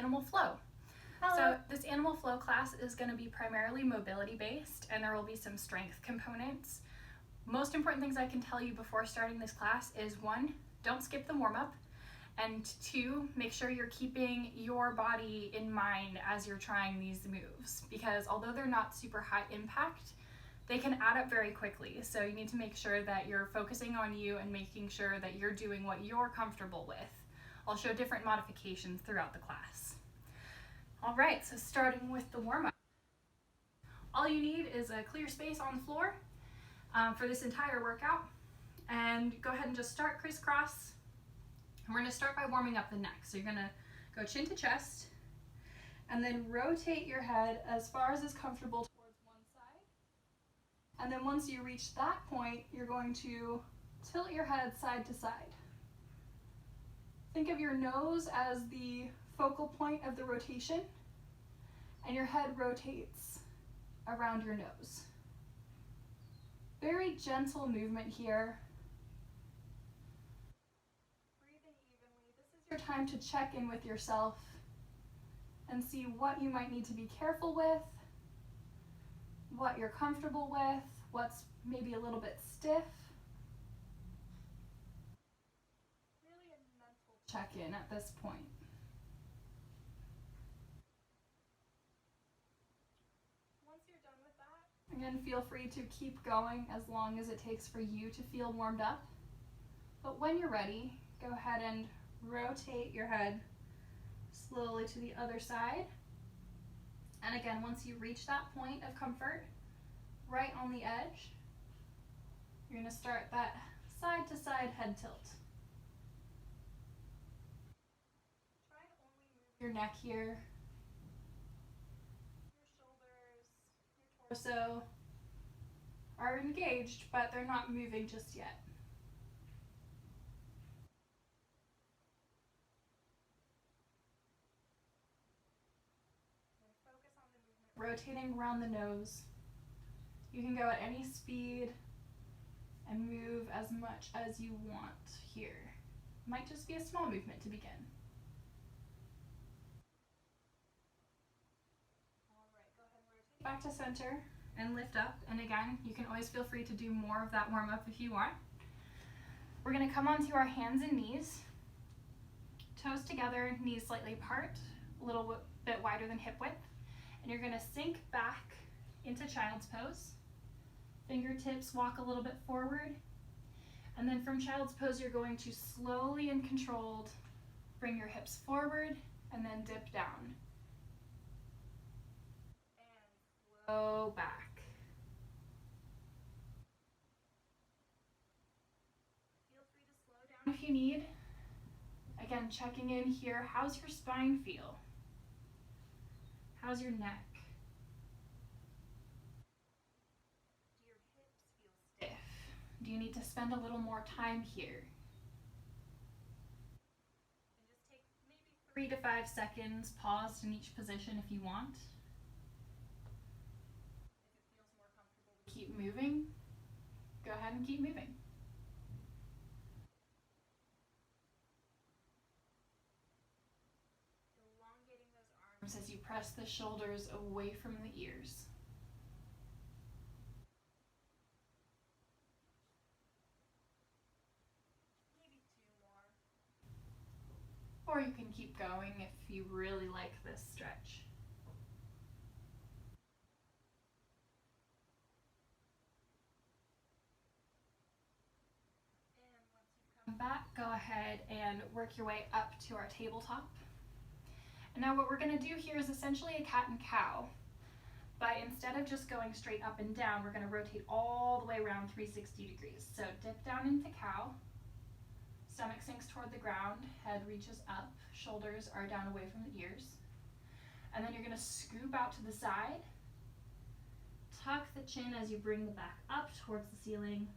animal flow. Hello. So this animal flow class is going to be primarily mobility based, and there will be some strength components. Most important things I can tell you before starting this class is 1, don't skip the warm-up, and 2, make sure you're keeping your body in mind as you're trying these moves, because although they're not super high impact, they can add up very quickly. So you need to make sure that you're focusing on you and making sure that you're doing what you're comfortable with. I'll show different modifications throughout the class. All right, so starting with the warm-up. All you need is a clear space on the floor for this entire workout. And go ahead and just start crisscross. And we're gonna start by warming up the neck. So you're gonna go chin to chest, and then rotate your head as far as is comfortable towards one side. And then once you reach that point, you're going to tilt your head side to side. Think of your nose as the focal point of the rotation, and your head rotates around your nose. Very gentle movement here. Breathing evenly. This is your time to check in with yourself and see what you might need to be careful with, what you're comfortable with, what's maybe a little bit stiff. Really a mental check-in at this point. Once you're done with that, again, feel free to keep going as long as it takes for you to feel warmed up. But when you're ready, go ahead and rotate your head slowly to the other side. And again, once you reach that point of comfort, right on the edge, you're going to start that side to side head tilt. Try to only move your neck here, your shoulders, your torso are engaged, but they're not moving just yet. Focus on the movement, rotating around the nose. You can go at any speed and move as much as you want here. It might just be a small movement to begin. All right, go ahead and rotate back to center and lift up. And again, you can always feel free to do more of that warm-up if you want. We're going to come onto our hands and knees, toes together, knees slightly apart, a little bit wider than hip width. And you're going to sink back into child's pose. Fingertips walk a little bit forward. And then from child's pose, you're going to slowly and controlled bring your hips forward and then dip down. And flow back. Feel free to slow down if you need. Again, checking in here, how's your spine feel? How's your neck? Do your hips feel stiff? Do you need to spend a little more time here? And just take maybe 3 to 5 seconds, paused in each position if you want. If it feels more comfortable to keep moving, go ahead and keep moving. Elongating those arms as you press the shoulders away from the ears. Maybe 2 more. Or you can keep going if you really like this stretch. And once you come back, go ahead and work your way up to our tabletop. And now what we're going to do here is essentially a cat and cow, but instead of just going straight up and down, we're going to rotate all the way around 360 degrees. So dip down into cow, stomach sinks toward the ground, head reaches up, shoulders are down away from the ears. And then you're going to scoop out to the side, tuck the chin as you bring the back up towards the ceiling,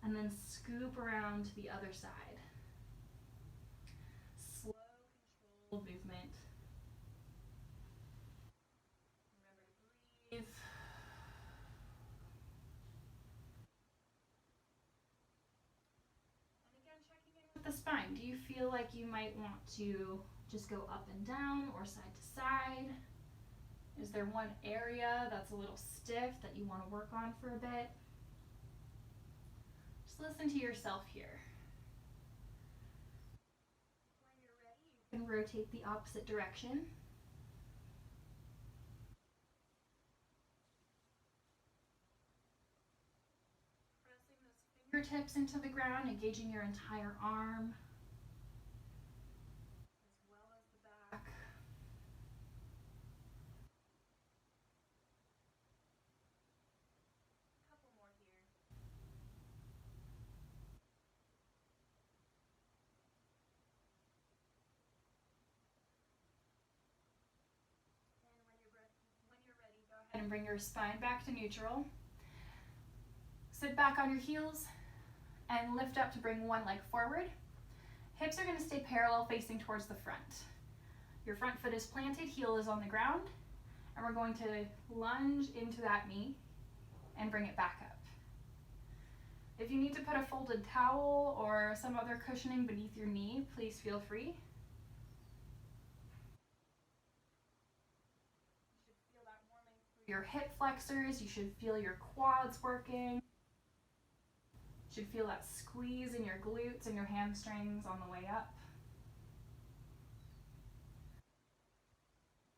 and then scoop around to the other side. Slow, controlled movement. Remember to breathe. And again, checking in with the spine. Do you feel like you might want to Just go up and down or side to side. Is there one area that's a little stiff that you want to work on for a bit? Just listen to yourself here. When you're ready, you can rotate the opposite direction. Pressing those fingertips into the ground, engaging your entire arm, as well as the back. A couple more here. And bring your spine back to neutral. Sit back on your heels and lift up to bring one leg forward. Hips are going to stay parallel facing towards the front. Your front foot is planted, heel is on the ground, and we're going to lunge into that knee and bring it back up. If you need to put a folded towel or some other cushioning beneath your knee, please feel free. Your hip flexors, you should feel your quads working. You should feel that squeeze in your glutes and your hamstrings on the way up.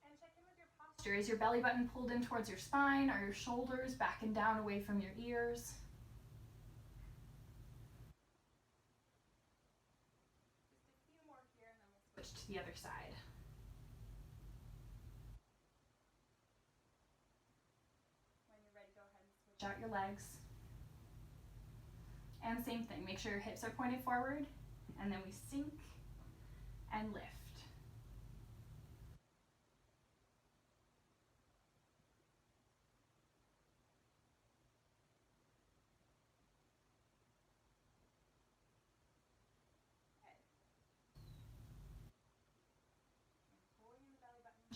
And check in with your posture. Is your belly button pulled in towards your spine? Are your shoulders back and down away from your ears? Just a few more here and then we'll switch to the other side. Out your legs. And same thing, make sure your hips are pointed forward, and then we sink and lift.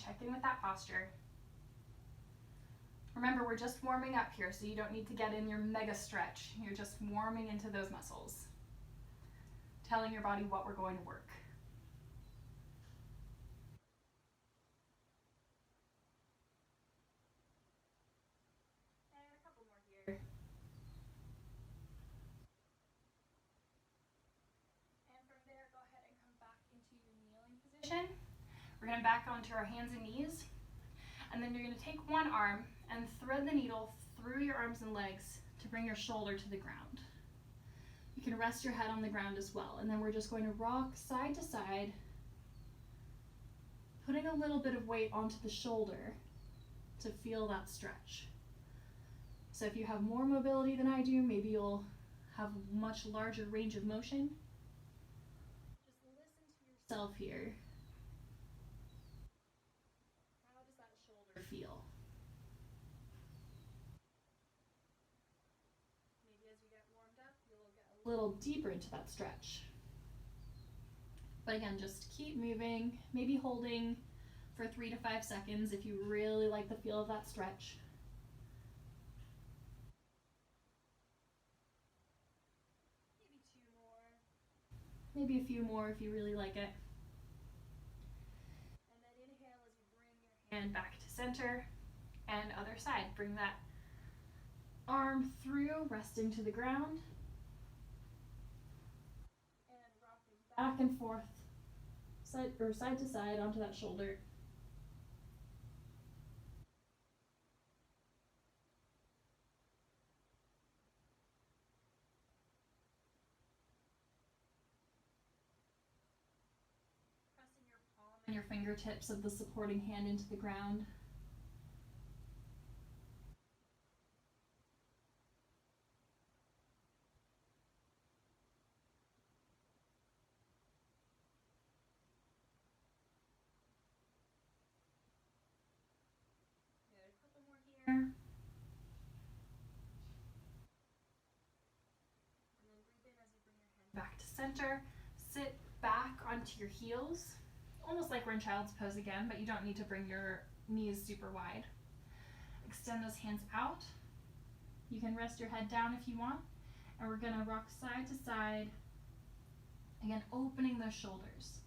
Check in with that posture. Remember, we're just warming up here, so you don't need to get in your mega stretch. You're just warming into those muscles, telling your body what we're going to work. And a couple more here. And from there, go ahead and come back into your kneeling position. We're going to back onto our hands and knees, and then you're going to take one arm and thread the needle through your arms and legs to bring your shoulder to the ground. You can rest your head on the ground as well, and then we're just going to rock side to side, putting a little bit of weight onto the shoulder to feel that stretch. So if you have more mobility than I do, maybe you'll have a much larger range of motion. Just listen to yourself here. How does that shoulder feel? A little deeper into that stretch. But again, just keep moving, maybe holding for 3 to 5 seconds if you really like the feel of that stretch. Maybe 2 more. Maybe a few more if you really like it. And then inhale as you bring your hand back to center, and other side. Bring that arm through, resting to the ground. Back and forth, side to side onto that shoulder. Pressing your palm and your fingertips of the supporting hand into the ground. And then breathe in as you bring your hand back to center. Sit back onto your heels, almost like we're in child's pose again, but you don't need to bring your knees super wide. Extend those hands out. You can rest your head down if you want, and we're gonna rock side to side, again opening those shoulders.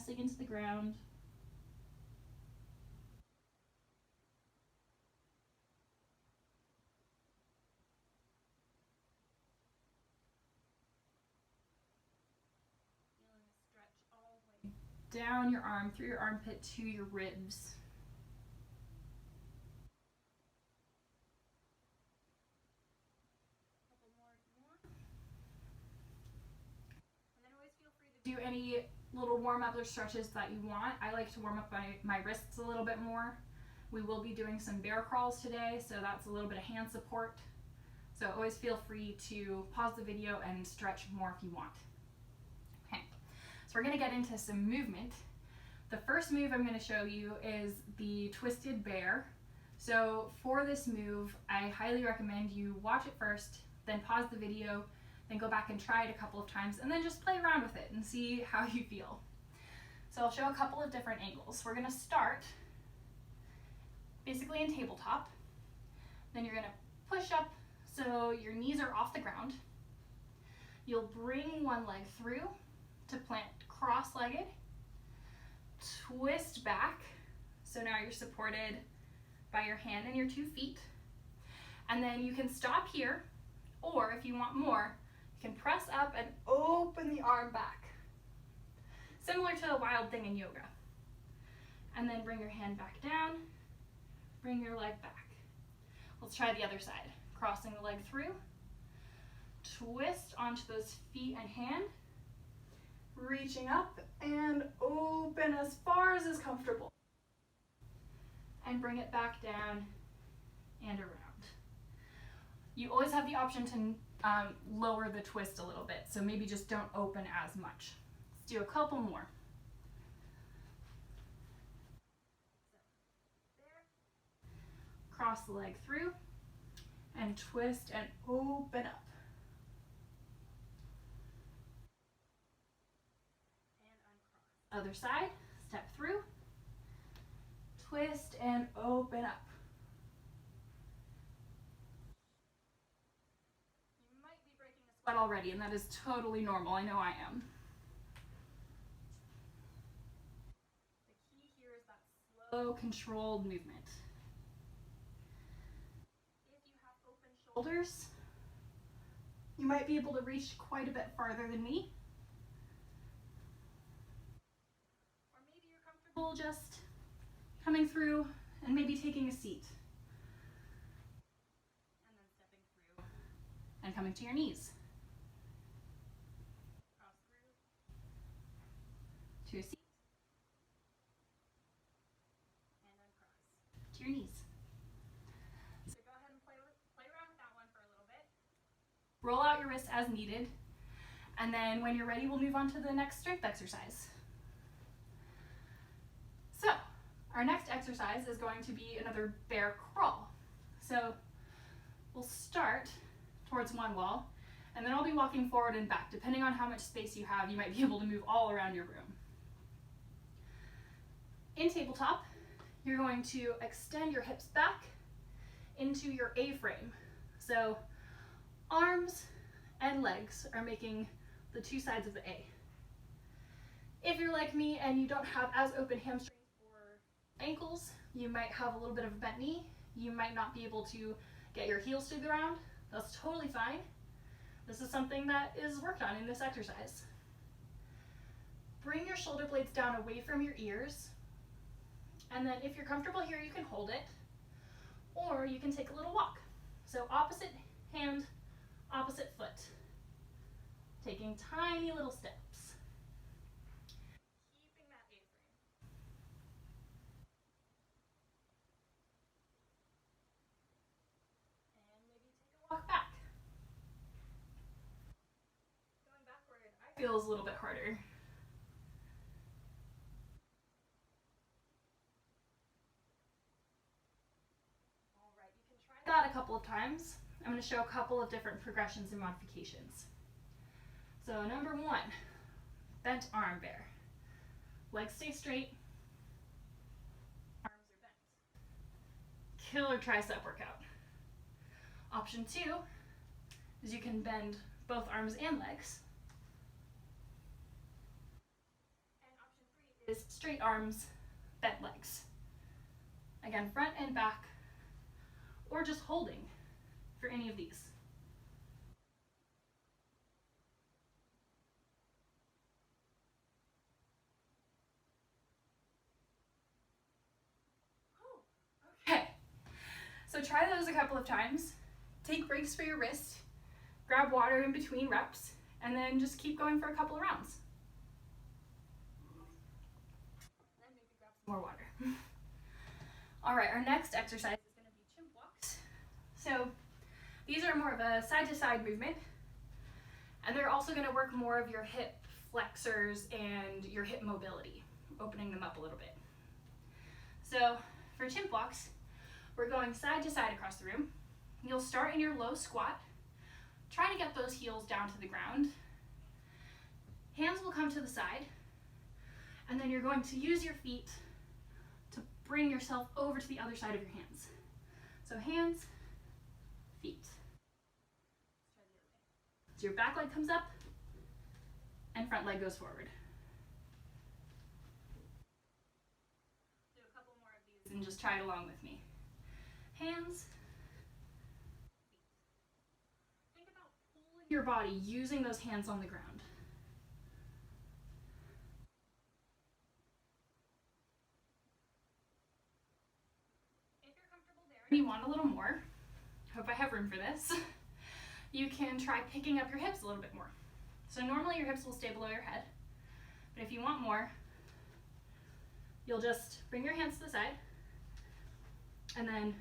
pressing into the ground. Feeling a stretch all the way down your arm, through your armpit to your ribs. Couple more if you want. And then always feel free to do any little warm-up or stretches that you want. I like to warm up my wrists a little bit more. We will be doing some bear crawls today, so that's a little bit of hand support. So always feel free to pause the video and stretch more if you want. Okay, so we're gonna get into some movement. The first move I'm gonna show you is the twisted bear. So for this move, I highly recommend you watch it first, then pause the video, then go back and try it a couple of times, and then just play around with it and see how you feel. So I'll show a couple of different angles. We're gonna start basically in tabletop. Then you're gonna push up so your knees are off the ground. You'll bring one leg through to plant cross-legged, twist back. So now you're supported by your hand and your 2 feet. And then you can stop here, or if you want more, you can press up and open the arm back. Similar to a wild thing in yoga. And then bring your hand back down, bring your leg back. Let's try the other side. Crossing the leg through, twist onto those feet and hand, reaching up and open as far as is comfortable. And bring it back down and around. You always have the option to lower the twist a little bit, so maybe just don't open as much. Let's do a couple more. Cross the leg through and twist and open up. And uncross. Other side, step through, twist and open up. You might be breaking a sweat already, and that is totally normal. I know I am. The key here is that slow, controlled movement. Shoulders, you might be able to reach quite a bit farther than me. Or maybe you're comfortable just coming through and maybe taking a seat. And then stepping through and coming to your knees. Cross through to a seat. And uncross to your knees. Roll out your wrists as needed, and then when you're ready, we'll move on to the next strength exercise. So, our next exercise is going to be another bear crawl. So, we'll start towards one wall, and then I'll be walking forward and back. Depending on how much space you have, you might be able to move all around your room. In tabletop, you're going to extend your hips back into your A-frame. So, arms and legs are making the 2 sides of the A. If you're like me and you don't have as open hamstrings or ankles, you might have a little bit of a bent knee. You might not be able to get your heels to the ground. That's totally fine. This is something that is worked on in this exercise. Bring your shoulder blades down away from your ears. And then if you're comfortable here, you can hold it, or you can take a little walk. So opposite hand, opposite foot, taking tiny little steps. Keeping that A-frame. And maybe take a walk back. Going backward, I feel is a little bit harder. All right, you can try that a couple of times. I'm going to show a couple of different progressions and modifications. So number 1, bent arm bear. Legs stay straight, arms are bent. Killer tricep workout. Option 2 is you can bend both arms and legs. And option 3 straight arms, bent legs. Again, front and back, or just holding for any of these. Okay, so try those a couple of times. Take breaks for your wrist, grab water in between reps, and then just keep going for a couple of rounds. Then maybe grab some more water. All right, our next exercise is going to be chimp walks. So these are more of a side-to-side movement, and they're also going to work more of your hip flexors and your hip mobility, opening them up a little bit. So for chimp walks, we're going side to side across the room. You'll start in your low squat. Try to get those heels down to the ground. Hands will come to the side, and then you're going to use your feet to bring yourself over to the other side of your hands. So hands, feet. So your back leg comes up, and front leg goes forward. Do a couple more of these and just try it along with me. Hands, feet. Think about pulling your body using those hands on the ground. If you're comfortable there and you want a little more, hope I have room for this, you can try picking up your hips a little bit more. So normally your hips will stay below your head, but if you want more, you'll just bring your hands to the side and then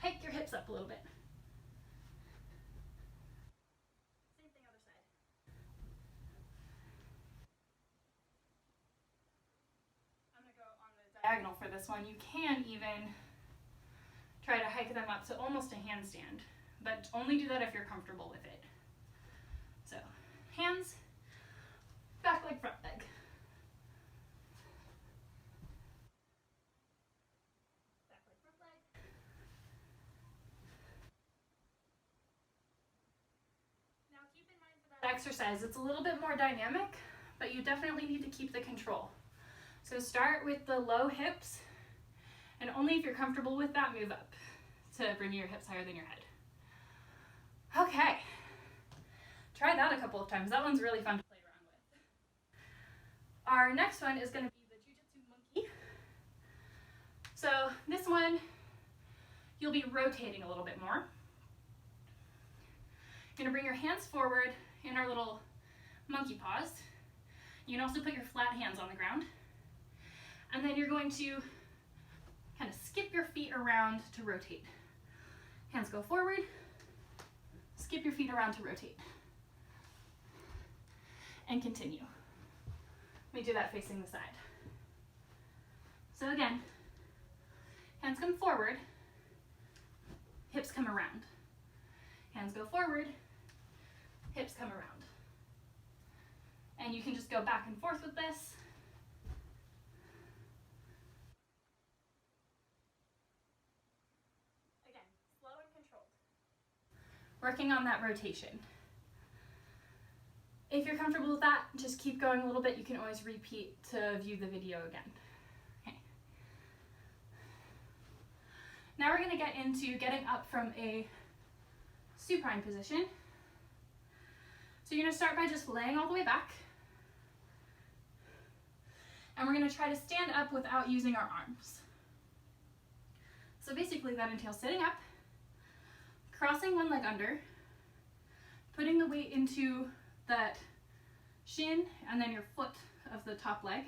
hike your hips up a little bit. Same thing other side. I'm going to go on the diagonal for this one. You can even try to hike them up to almost a handstand, but only do that if you're comfortable with it. So hands, back leg, front leg. Back leg, front leg. Now keep in mind for that exercise, it's a little bit more dynamic, but you definitely need to keep the control. So start with the low hips, and only if you're comfortable with that, move up to bring your hips higher than your head. Okay, try that a couple of times. That one's really fun to play around with. Our next one is going to be the Jiu-Jitsu monkey. So this one, you'll be rotating a little bit more. You're going to bring your hands forward in our little monkey paws. You can also put your flat hands on the ground. And then you're going to kind of skip your feet around to rotate. Hands go forward, skip your feet around to rotate. And continue. Let me do that facing the side. So again, hands come forward, hips come around. Hands go forward, hips come around. And you can just go back and forth with this. Again, slow and controlled. Working on that rotation. If you're comfortable with that, just keep going a little bit. You can always repeat to view the video again. Okay. Now we're going to get into getting up from a supine position. So you're going to start by just laying all the way back. And we're going to try to stand up without using our arms. So basically that entails sitting up, crossing one leg under, putting the weight into that shin and then your foot of the top leg.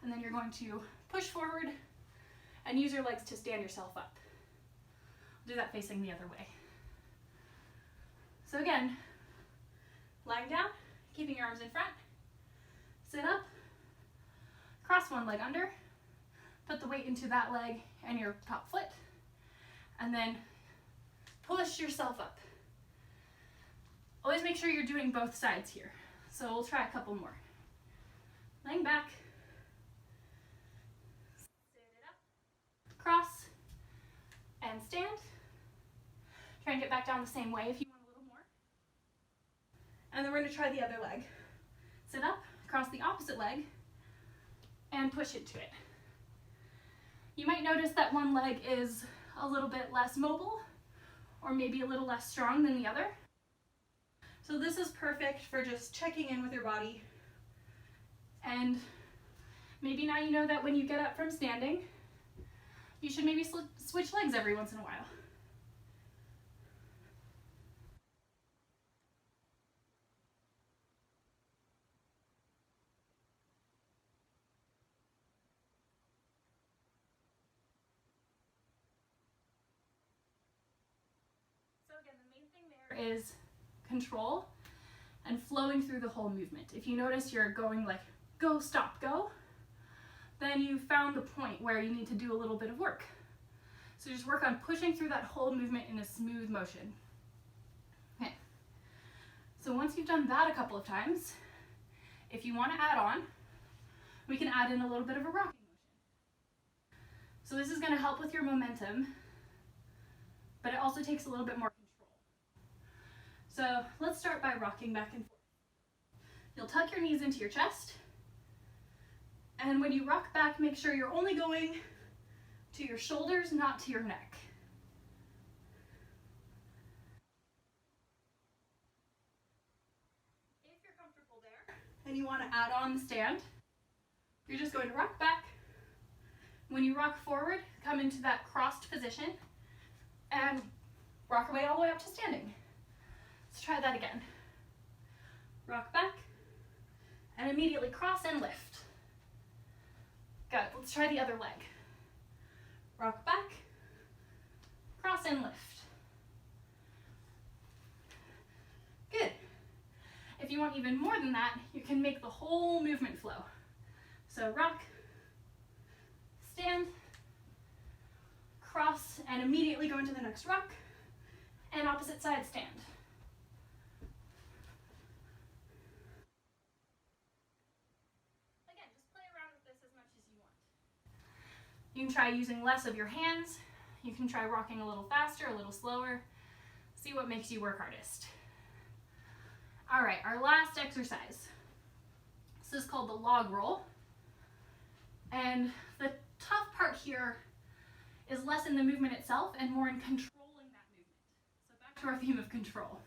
And then you're going to push forward and use your legs to stand yourself up. Do that facing the other way. So again, lying down, keeping your arms in front, sit up, cross one leg under, put the weight into that leg and your top foot, and then push yourself up. Always make sure you're doing both sides here. So we'll try a couple more. Laying back, sit it up, cross, and stand. Try and get back down the same way if you want a little more. And then we're going to try the other leg. Sit up, cross the opposite leg, and push into it. You might notice that one leg is a little bit less mobile or maybe a little less strong than the other. So this is perfect for just checking in with your body. And maybe now you know that when you get up from standing, you should maybe switch legs every once in a while. So again, the main thing there is control and flowing through the whole movement. If you notice you're going like go, stop, go, then you found the point where you need to do a little bit of work. So just work on pushing through that whole movement in a smooth motion. Okay. So once you've done that a couple of times, if you want to add on, we can add in a little bit of a rocking motion. So this is going to help with your momentum, but it also takes a little bit more control. So let's start by rocking back and forth. You'll tuck your knees into your chest, and when you rock back, make sure you're only going to your shoulders, not to your neck. If you're comfortable there and you want to add on the stand, you're just going to rock back. When you rock forward, come into that crossed position and rock away all the way up to standing. Let's try that again. Rock back and immediately cross and lift. Good. Let's try the other leg. Rock back, cross and lift. Good. If you want even more than that, you can make the whole movement flow. So rock, stand, cross, and immediately go into the next rock, and opposite side stand. You can try using less of your hands. You can try rocking a little faster, a little slower. See what makes you work hardest. All right, our last exercise. This is called the log roll. And the tough part here is less in the movement itself and more in controlling that movement. So back to our theme of control.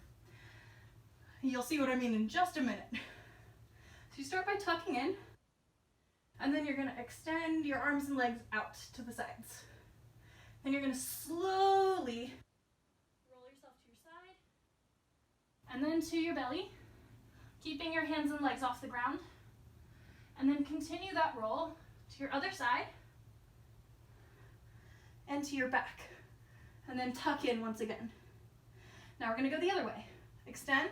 You'll see what I mean in just a minute. So you start by tucking in, and then you're going to extend your arms and legs out to the sides. Then you're going to slowly roll yourself to your side and then to your belly, keeping your hands and legs off the ground. And then continue that roll to your other side and to your back. And then tuck in once again. Now we're going to go the other way. Extend,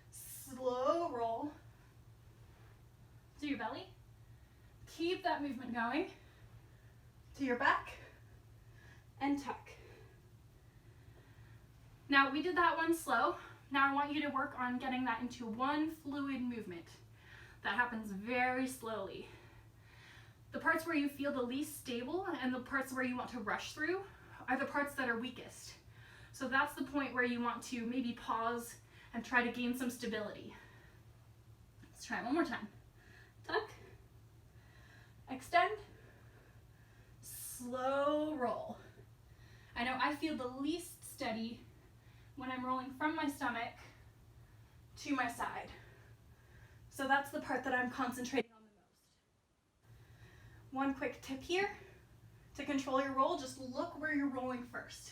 slow roll to your belly. Keep that movement going to your back and tuck. Now we did that one slow. Now I want you to work on getting that into one fluid movement that happens very slowly. The parts where you feel the least stable and the parts where you want to rush through are the parts that are weakest. So that's the point where you want to maybe pause and try to gain some stability. Let's try it one more time. Tuck. Extend, slow roll. I know I feel the least steady when I'm rolling from my stomach to my side. So that's the part that I'm concentrating on the most. One quick tip here, to control your roll, just look where you're rolling first.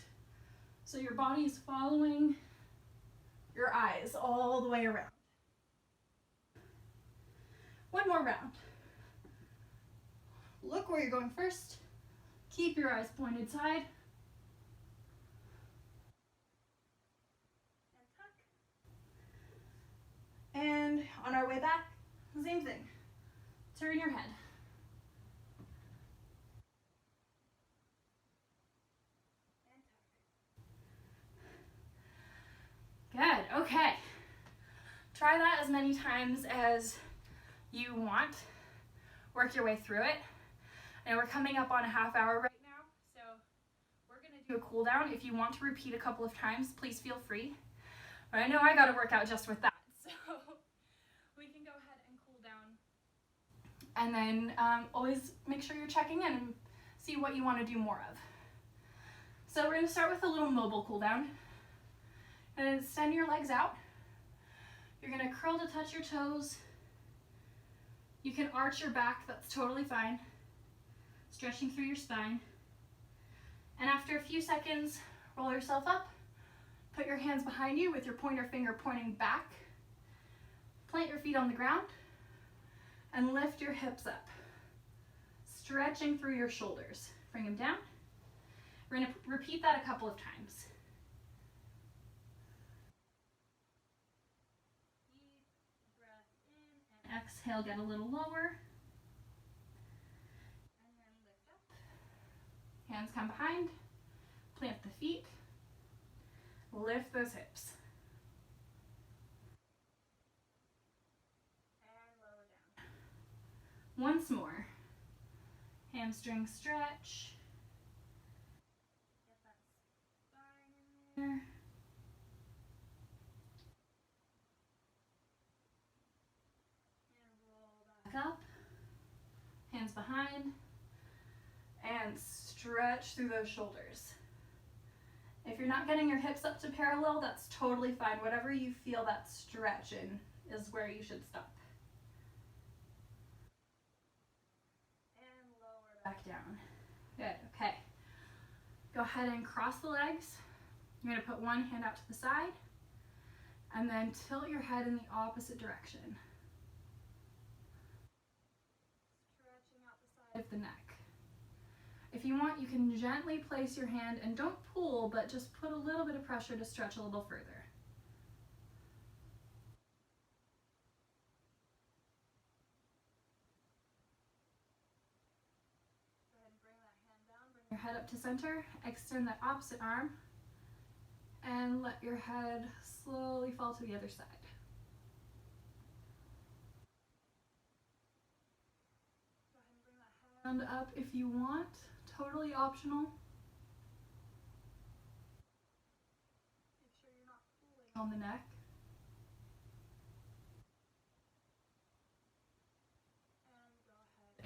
So your body is following your eyes all the way around. One more round. Look where you're going first. Keep your eyes pointed side. And tuck. And on our way back, same thing. Turn your head. And tuck. Good, okay. Try that as many times as you want. Work your way through it. And we're coming up on a half hour right now, so we're going to do a cool down. If you want to repeat a couple of times, please feel free. But I know I got to work out just with that, so we can go ahead and cool down. And And then always make sure you're checking in and see what you want to do more of. So we're going to start with a little mobile cool down. And extend your legs out. You're going to curl to touch your toes. You can arch your back, that's totally fine. Stretching through your spine. And after a few seconds, roll yourself up. Put your hands behind you with your pointer finger pointing back. Plant your feet on the ground and lift your hips up. Stretching through your shoulders. Bring them down. We're going to repeat that a couple of times. Deep breath in and exhale, get a little lower. And then lift up. Hands come behind. Plant the feet. Lift those hips. And lower down. Once more. Hamstring stretch. Get that spine in there. And roll back up. Hands behind. And stretch through those shoulders. If you're not getting your hips up to parallel, that's totally fine. Whatever you feel that stretch in is where you should stop. And lower back down. Good, okay. Go ahead and cross the legs. You're going to put one hand out to the side and then tilt your head in the opposite direction. Stretching out the side of the neck. If you want, you can gently place your hand and don't pull, but just put a little bit of pressure to stretch a little further. Go ahead and bring that hand down, bring your head up to center, extend that opposite arm, and let your head slowly fall to the other side. Go ahead and bring that hand up if you want. Totally optional. Make sure you're not pulling on the neck.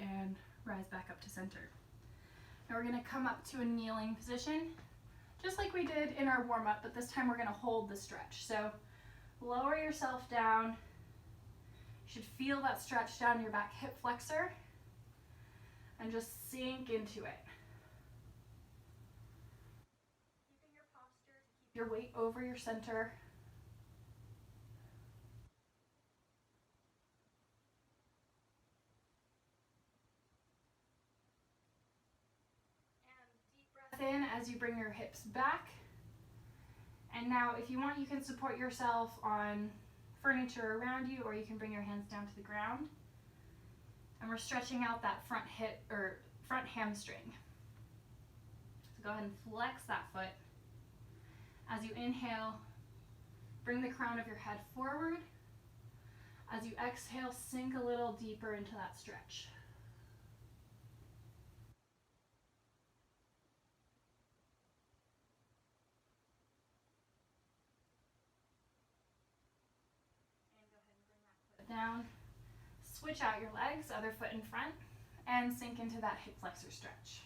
And go ahead and rise back up to center. Now we're going to come up to a kneeling position, just like we did in our warm-up, but this time we're going to hold the stretch. So lower yourself down. You should feel that stretch down your back hip flexor and just sink into it. Your weight over your center. And deep breath in as you bring your hips back. And now if you want, you can support yourself on furniture around you, or you can bring your hands down to the ground. And we're stretching out that front hip or front hamstring. So go ahead and flex that foot. As you inhale, bring the crown of your head forward. As you exhale, sink a little deeper into that stretch. And go ahead and bring that foot down. Switch out your legs, other foot in front, and sink into that hip flexor stretch.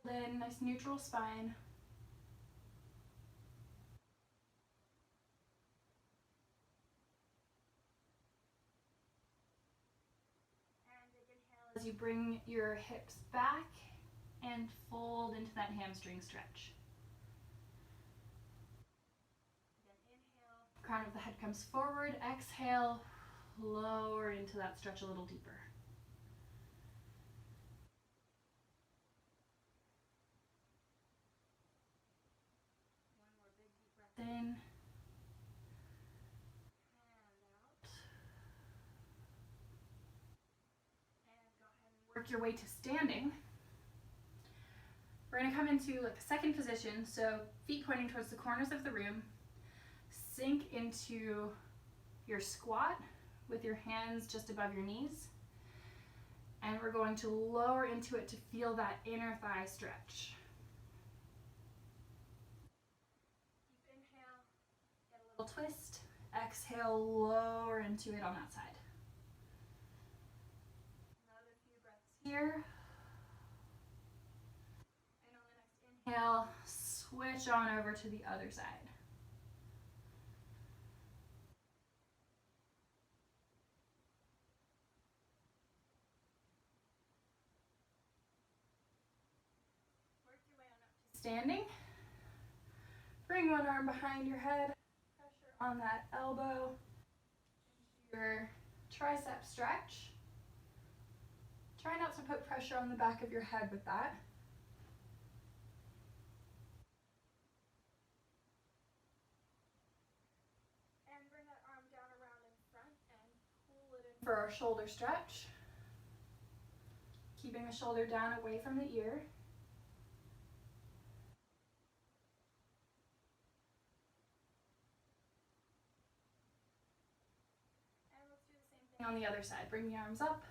In, nice neutral spine. And big inhale as you bring your hips back and fold into that hamstring stretch. Again, inhale, crown of the head comes forward, exhale, lower into that stretch a little deeper. In, hand out, and go ahead and work your way to standing. We're going to come into like a second position, so feet pointing towards the corners of the room. Sink into your squat with your hands just above your knees, and we're going to lower into it to feel that inner thigh stretch. Little twist. Exhale, lower into it on that side. Another few breaths here. And on the next inhale, switch on over to the other side. Work your way on up to standing. Bring one arm behind your head. Pressure on that elbow. Your tricep stretch. Try not to put pressure on the back of your head with that. And bring that arm down around in front and pull it in for our shoulder stretch. Keeping the shoulder down away from the ear. And let's do the same thing on the other side. Bring the arms up.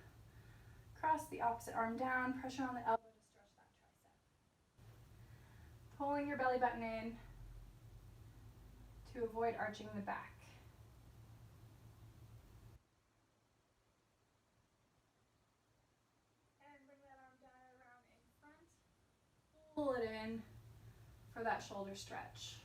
Cross the opposite arm down, pressure on the elbow to stretch that tricep. Pulling your belly button in to avoid arching the back. And bring that arm down and around in front. Pull it in for that shoulder stretch.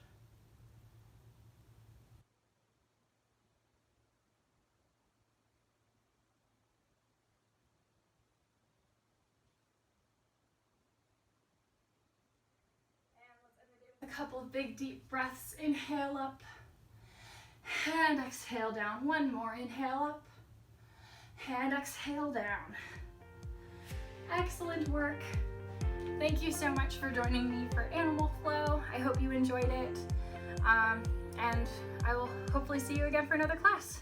A couple of big deep breaths. Inhale up and exhale down. One more. Inhale up and exhale down. Excellent work. Thank you so much for joining me for Animal Flow. I hope you enjoyed it. And I will hopefully see you again for another class.